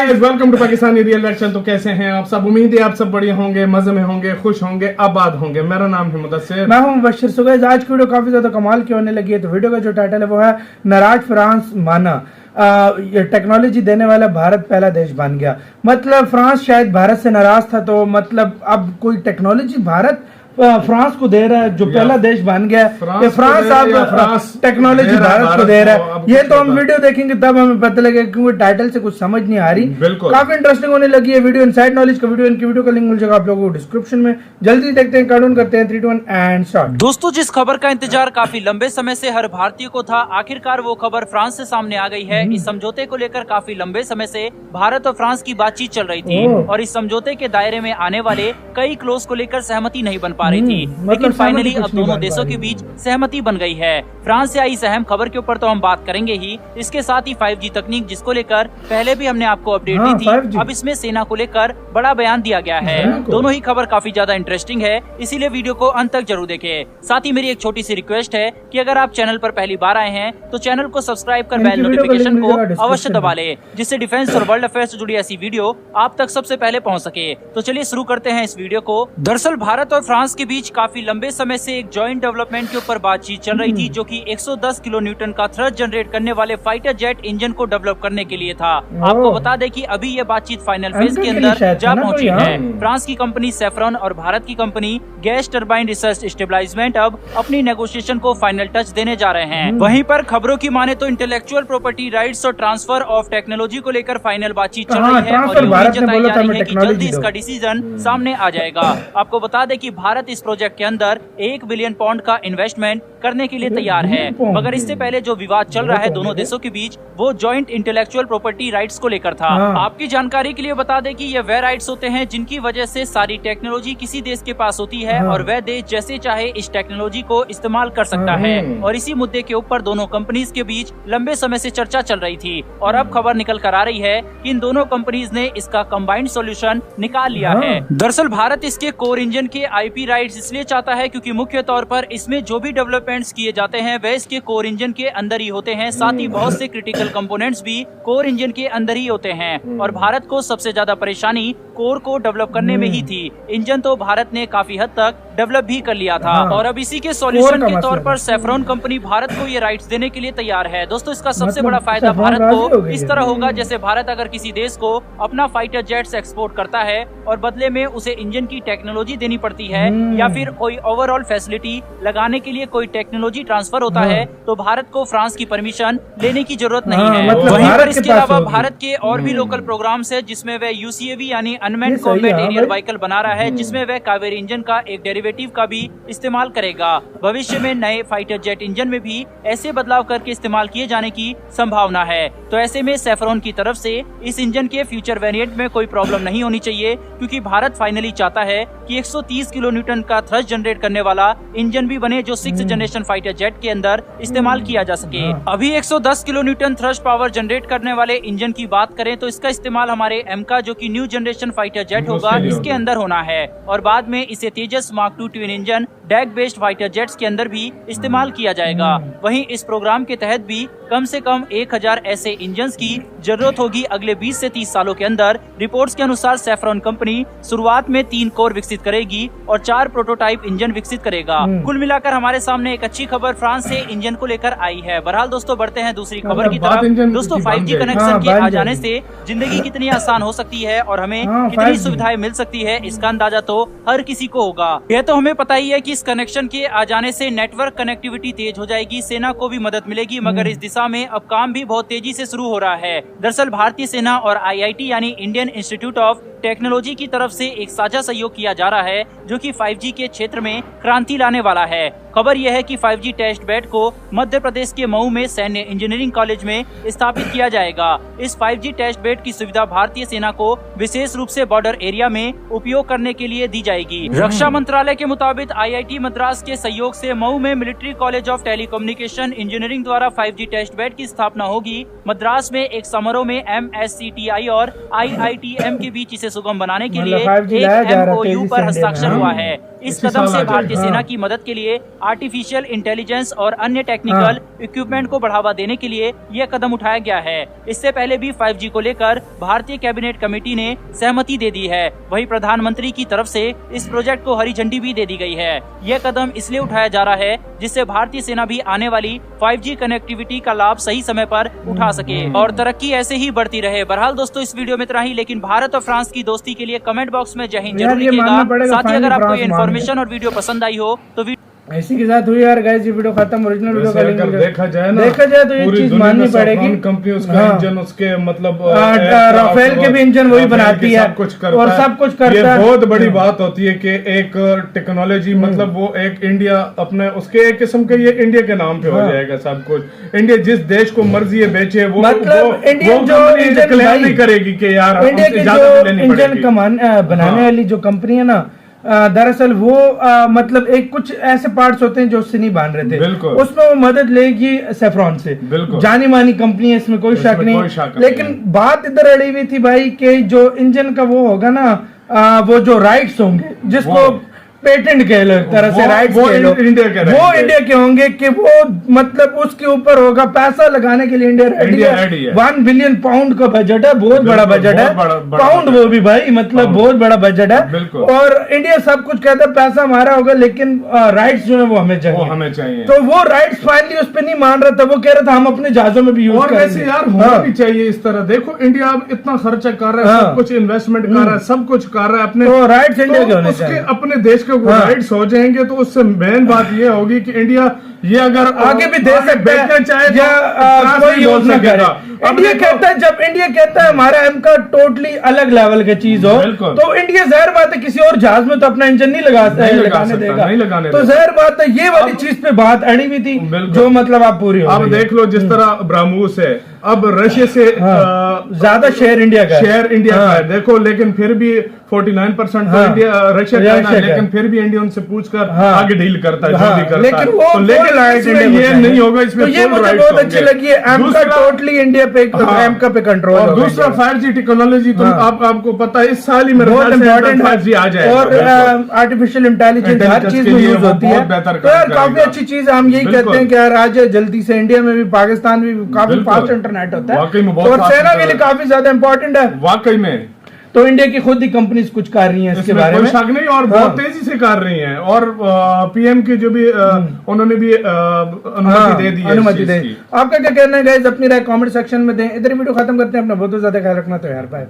Guys, welcome to Pakistani real reaction. तो कैसे हैं आप सब? उम्मीद है आप सब बढ़िया होंगे, मजे में होंगे, खुश होंगे, आबाद होंगे। मेरा नाम है मुदस्सिर, मैं हूं मुबश्शिर। सो गाइस, आज की वीडियो काफी ज्यादा कमाल की होने लगी है। तो वीडियो का जो टाइटल है वो है नाराज फ्रांस माना। ये टेक्नोलॉजी देने वाला भारत पहला देश बन गया। मतलब फ्रांस शायद भारत से नाराज था, तो मतलब अब कोई टेक्नोलॉजी भारत फ्रांस को दे रहा है, जो पहला देश बन गया। फ्रांस अब टेक्नोलॉजी भारत को दे रहा है। ये तो हम वीडियो देखेंगे तब हमें पता लगेगा, क्योंकि टाइटल से कुछ समझ नहीं आ रही। काफी इंटरेस्टिंग होने लगी है वीडियो। इनसाइड नॉलेज का वीडियो, इनकी वीडियो का लिंक मिल जाएगा आप लोगों को डिस्क्रिप्शन में। जल्दी देखते हैं, कार्टून करते हैं। 3, 2, 1 एंड स्टार्ट। दोस्तों, जिस खबर का इंतजार काफी लंबे समय से हर भारतीय को था, आखिरकार वो खबर फ्रांस से सामने आ गई है। इस समझौते को लेकर काफी लंबे समय से भारत और फ्रांस की बातचीत चल रही थी और इस समझौते के दायरे में आने वाले कई क्लोज को लेकर सहमति नहीं बन पा रही थी। लेकिन फाइनली अब दोनों देशों के बीच सहमति बन गई है। फ्रांस से आई इस अहम खबर के ऊपर तो हम बात करेंगे ही। इसके साथ ही 5G तकनीक, जिसको लेकर पहले भी हमने आपको अपडेट दी थी, अब इसमें सेना को लेकर बड़ा बयान दिया गया है। दोनों ही खबर काफी ज्यादा इंटरेस्टिंग है, इसीलिए वीडियो को अंत तक जरूर देखें। साथ ही मेरी एक छोटी सी रिक्वेस्ट है कि अगर आप चैनल पर पहली बार आए हैं तो चैनल को सब्सक्राइब कर बेल नोटिफिकेशन को अवश्य दबा ले, जिससे डिफेंस और वर्ल्ड अफेयर्स से जुड़ी ऐसी वीडियो आप तक सबसे पहले पहुंच सके। तो चलिए शुरू करते हैं इस वीडियो को। दरअसल भारत और फ्रांस के बीच काफी लंबे समय से एक जॉइंट डेवलपमेंट के ऊपर बातचीत चल रही थी, जो कि 110 किलो न्यूटन का थ्रस्ट जनरेट करने वाले फाइटर जेट इंजन को डेवलप करने के लिए था। आपको बता दें कि अभी ये बातचीत फाइनल फेज के अंदर जा पहुंची है। फ्रांस की कंपनी सेफ्रॉन और भारत की company gas turbine research establishment अब अपनी नेगोशिएशन को फाइनल टच देने जा रहे हैं। वहीं पर खबरों की माने तो इंटेलेक्चुअल प्रॉपर्टी राइट्स और ट्रांसफर ऑफ टेक्नोलॉजी को लेकर फाइनल बातचीत चल रही है और उम्मीद जताई जा रही है कि जल्दी इसका डिसीजन सामने आ जाएगा। आपको बता दें कि भारत इस प्रोजेक्ट के अंदर 1 बिलियन पाउंड का इन्वेस्टमेंट करने के लिए तैयार है, मगर इससे पहले जो विवाद चल रहा है दोनों देशों के बीच, वो जॉइंट इंटेलेक्चुअल प्रॉपर्टी राइट्स को लेकर था। आपकी जानकारी के लिए बता दें कि ये वह राइट्स होते हैं जिनकी वजह से सारी टेक्नोलॉजी किसी देश के पास होती है और वह देश जैसे चाहे इस टेक्नोलॉजी को इस्तेमाल कर सकता है। और इसी मुद्दे के ऊपर दोनों कंपनीज के बीच लंबे समय से चर्चा चल रही थी और अब खबर निकल कर आ रही है कि इन दोनों कंपनीज ने इसका कंबाइंड सॉल्यूशन निकाल लिया है। दरअसल भारत इसके कोर इंजन के IP राइट्स इसलिए चाहता है क्योंकि मुख्य तौर पर इसमें जो भी डेवलपमेंट्स किए जाते हैं वह इसके कोर इंजन के अंदर ही होते हैं। साथ ही बहुत से क्रिटिकल कंपोनेंट्स भी कोर इंजन के अंदर ही होते हैं और भारत को सबसे ज्यादा परेशानी कोर को डेवलप करने में ही थी। इंजन तो भारत ने काफी हद तक डेवलप भी कर लिया था और अब इसी के सॉल्यूशन के तौर पर सेफ्रॉन कंपनी भारत को ये राइट्स देने के लिए तैयार है। दोस्तों, इसका सबसे बड़ा फायदा भारत को इस तरह होगा जैसे भारत अगर किसी देश को अपना फाइटर जेट्स एक्सपोर्ट करता है और बदले में उसे इंजन की टेक्नोलॉजी देनी पड़ती है या फिर कोई ओवरऑल फैसिलिटी लगाने के लिए कोई टेक्नोलॉजी ट्रांसफर होता है, तो भारत को फ्रांस की परमिशन लेने की जरूरत नहीं है। वहीं पर इसके अलावा भारत के और भी लोकल प्रोग्राम्स है, जिसमें वह UCAV यानी अनमैन्ड कॉम्बैट एरियल व्हीकल बना रहा है, जिसमें वह कावेरी इंजन का एक डेरिवेटिव का भी इस्तेमाल करेगा। भविष्य में नए फाइटर जेट इंजन में भी ऐसे बदलाव करके इस्तेमाल किए जाने की संभावना है। तो ऐसे में सेफ्रॉन की तरफ से इस इंजन के फ्यूचर वेरिएंट में कोई प्रॉब्लम नहीं होनी चाहिए, क्योंकि भारत फाइनली चाहता है कि 130 किलो न्यूटन का थ्रस्ट जनरेट करने वाला इंजन भी बने, जो 6th जनरेशन फाइटर जेट के अंदर इस्तेमाल किया जा सके। अभी 110 kilo Newton thrust power generate करने वाले इंजन की बात करें तो इसका इस्तेमाल हमारे MK, जो कि न्यू जनरेशन फाइटर जेट होगा, इसके अंदर होना है और बाद में इसे Tejas mark 2 twin engine deck based fighter jets के अंदर भी इस्तेमाल किया जाएगा। वहीं इस प्रोग्राम के तहत भी कम से कम 1000 ऐसे इंजन्स की जरूरत होगी अगले 20 से 30 सालों के अंदर। रिपोर्ट्स के अनुसार सेफ्रॉन कंपनी शुरुआत में 3 कोर विकसित करेगी और 4 प्रोटोटाइप इंजन विकसित करेगा। कुल मिलाकर हमारे सामने एक अच्छी खबर फ्रांस से इंजन को लेकर आई है। बहरहाल दोस्तों, बढ़ते हैं दूसरी खबर की तरफ। दोस्तों, 5G कनेक्शन के आ जाने से जिंदगी कितनी आसान हो सकती है और हमें कितनी सुविधाएं मिल सकती है, इसका अंदाजा तो हर किसी को होगा। यह तो हमें पता ही है कि इस कनेक्शन के आ जाने से नेटवर्क कनेक्टिविटी तेज हो जाएगी, सेना को भी मदद मिलेगी, मगर इस दिशा में अब काम भी बहुत तेजी से शुरू हो रहा है। दरअसल भारतीय सेना और IIT यानी इंडियन इंस्टीट्यूट ऑफ टेक्नोलॉजी की तरफ से एक साझा सहयोग किया जा रहा है, जो कि 5G के क्षेत्र में क्रांति लाने वाला है। खबर यह है कि 5G टेस्ट बेड को मध्य प्रदेश के मऊ में सैन्य इंजीनियरिंग कॉलेज में स्थापित किया जाएगा। इस 5G टेस्ट बेड की सुविधा भारतीय सेना को विशेष रूप से बॉर्डर एरिया में उपयोग करने के लिए दी जाएगी। रक्षा मंत्रालय के मुताबिक IIT मद्रास के सहयोग से मऊ में military college of telecommunication engineering द्वारा 5G टेस्ट बेड की स्थापना होगी। मद्रास में एक समारोह में MSCTI और IITM के बीच इसे सुगम बनाने के लिए एक MOU पर हस्ताक्षर हुआ है। इस इसी कदम साल से आ भारतीय जाएगा। सेना की मदद के लिए आर्टिफिशियल इंटेलिजेंस और अन्य टेक्निकल इक्विपमेंट को बढ़ावा देने के लिए यह कदम उठाया गया है। इससे पहले भी 5G को लेकर भारतीय कैबिनेट कमेटी ने सहमति दे दी है। वहीं प्रधानमंत्री की तरफ से इस प्रोजेक्ट को हरी झंडी भी दे दी गई है। यह कदम इसलिए उठाया जा रहा है जिससे भारतीय सेना भी आने वाली 5G कनेक्टिविटी का लाभ सही समय पर उठा सके और तरक्की ऐसे ही बढ़ती रहे। बहरहाल दोस्तों, इस वीडियो में इतना ही, लेकिन भारत और फ्रांस की दोस्ती के लिए कमेंट बॉक्स में जय हिंद यार, जरूर ये मानना लिखिएगा। पड़ेगा, साथ ही अगर फाइनली आपको ये फ्रांस मान इन्फॉर्मेशन और वीडियो पसंद आई हो तो इसी के साथ हुई यार गाइस ये वीडियो खत्म। ओरिजिनल वीडियो का वैसे लिंक अगर देखा जाए तो ये पूरी चीज दुनिया माननी में पड़ेगी। सैफरॉन कंपनी उसका हाँ। इंजन उसके मतलब राफेल के भी इंजन वही बनाती है सब कुछ करता और है। सब कुछ करता ये है। बहुत बड़ी बात होती है कि एक टेक्नोलॉजी मतलब वो एक इंडिया अपने उसके एक किस्म के ये इंडिया के नाम पे हो हाँ। जाएगा सब कुछ। इंडिया जिस देश को मर्जी है बेचे वो मतलब इंडियन जो कंपनी इंजन क्लेम भाई- नहीं करेगी कि यार इंडिया हमसे की ज्यादा जो लेनी इंजन पड़ेगी। बनाने हाँ। वाली जो कंपनी है ना, दरअसल वो मतलब एक कुछ ऐसे पार्ट्स होते हैं जो उससे नहीं बन रहे थे, बिल्कुल। उसमें वो मदद लेगी सेफ्रॉन से। बिल्कुल। जानी मानी कंपनी है, इसमें कोई शक कोई शक नहीं। लेकिन बात इधर अड़ी हुई थी भाई कि जो इंजन का वो होगा ना, वो जो राइट्स होंगे जिसको पेटेंट कह लो एक तरह से, वो- राइट्स वो कह लो, इंडिया के वो रहेंगे। इंडिया के होंगे कि वो मतलब उसके ऊपर होगा। पैसा लगाने के लिए इंडिया ready रेडी है। है। 1 बिलियन पाउंड का बजट है, बहुत बड़ा बिल्कुल, बजट है। बहुत बड़ा पाउंड बजट वो भी भाई मतलब पाउंड। बहुत बड़ा बजट है। बिल्कुल। और इंडिया सब कुछ कहता है पैसा हमारा होगा, लेकिन राइट्स जो है वो हमें वो चाहिए। हमें चाहिए। तो वो राइट्स फाइनली उस पर नहीं मान रहा था। वो कह रहा था हम अपने जहाजों में भी यूज और करेंगे। वैसे यार होना भी चाहिए इस तरह। देखो इंडिया अब इतना खर्चा कर रहा है, हाँ। सब कुछ इन्वेस्टमेंट कर रहा है, सब कुछ कर रहा है अपने, तो राइट्स इंडिया के होने उसके चाहिए। अपने देश के हाँ। राइट्स हो जाएंगे तो उससे मेन बात ये होगी कि इंडिया ये अगर आगे भी दे सकता बेचना है चाहे या फ्रांस कोई भी बोल यूज ना करे। सकेगा। अब इंडिया देखो- कहता है, जब इंडिया कहता है हमारा एम का टोटली अलग लेवल का चीज हो, बिल्कुल। तो इंडिया जाहिर बात है किसी और जहाज में तो अपना इंजन नहीं नहीं लगा लगाने सकता, देगा। नहीं लगाने तो देगा। जाहिर बात है ये वाली अब- चीज पे बात अड़ी हुई थी, बिल्कुल। जो मतलब आप पूरी हो अब गई है। देख लो जिस तरह ब्राह्मोस है, अब रशिया से ज्यादा शेयर इंडिया का है। शेयर इंडिया का है। देखो लेकिन फिर भी 49% तो हाँ। इंडिया रशिया का है ना, रशिया का है। लेकिन फिर भी इंडिया उनसे पूछकर हाँ। आगे डील करता है, जो हाँ, भी करता लेकिन है। वो तो लेकिन full rights इसमें इंडिया को ये चाहिए। नहीं होगा, इसमें तो ये full मुझे rights बहुत अच्छी होंगे। लगी है। एम का दूसरा- टोटली इंडिया पे हाँ। एम का पे कंट्रोल और होगा दूसरा इंडिया। 5G टेक्नोलॉजी तो हाँ। आपको पता है इस साल ही मेरे बहुत ख्याल से इम्पोर्टेंट 5G आ जाएगा। और बिल्कुल। आर्टिफिशियल इंटेलिजेंस हर Intelligence चीज के में लिए यूज वो होती है। बहुत बेहतर तो यार काम काफी करेगा। अच्छी चीज है। हम यही बिल्कुल। कहते हैं कि यार आज जल्दी से इंडिया में भी, पाकिस्तान में भी काफी बिल्कुल। फास्ट इंटरनेट होता है, वाकई में बहुत और fast सेना के लिए इंटरनेट। काफी ज्यादा इंपॉर्टेंट है। वाकई में तो इंडिया की खुद ही कंपनीज कुछ कर रही हैं इसके इसमें बारे कोई में। शक नहीं, और बहुत तेजी से कर रही हैं। और पीएम की जो भी उन्होंने भी अनुमति दे दी है इस अनुमति चीज दे। की। आपका क्या कहना है गाइस? अपनी राय कमेंट सेक्शन में दें। इधर वीडियो खत्म करते हैं। अपना बहुत ज्यादा ख्याल रखना। तो यार बाय।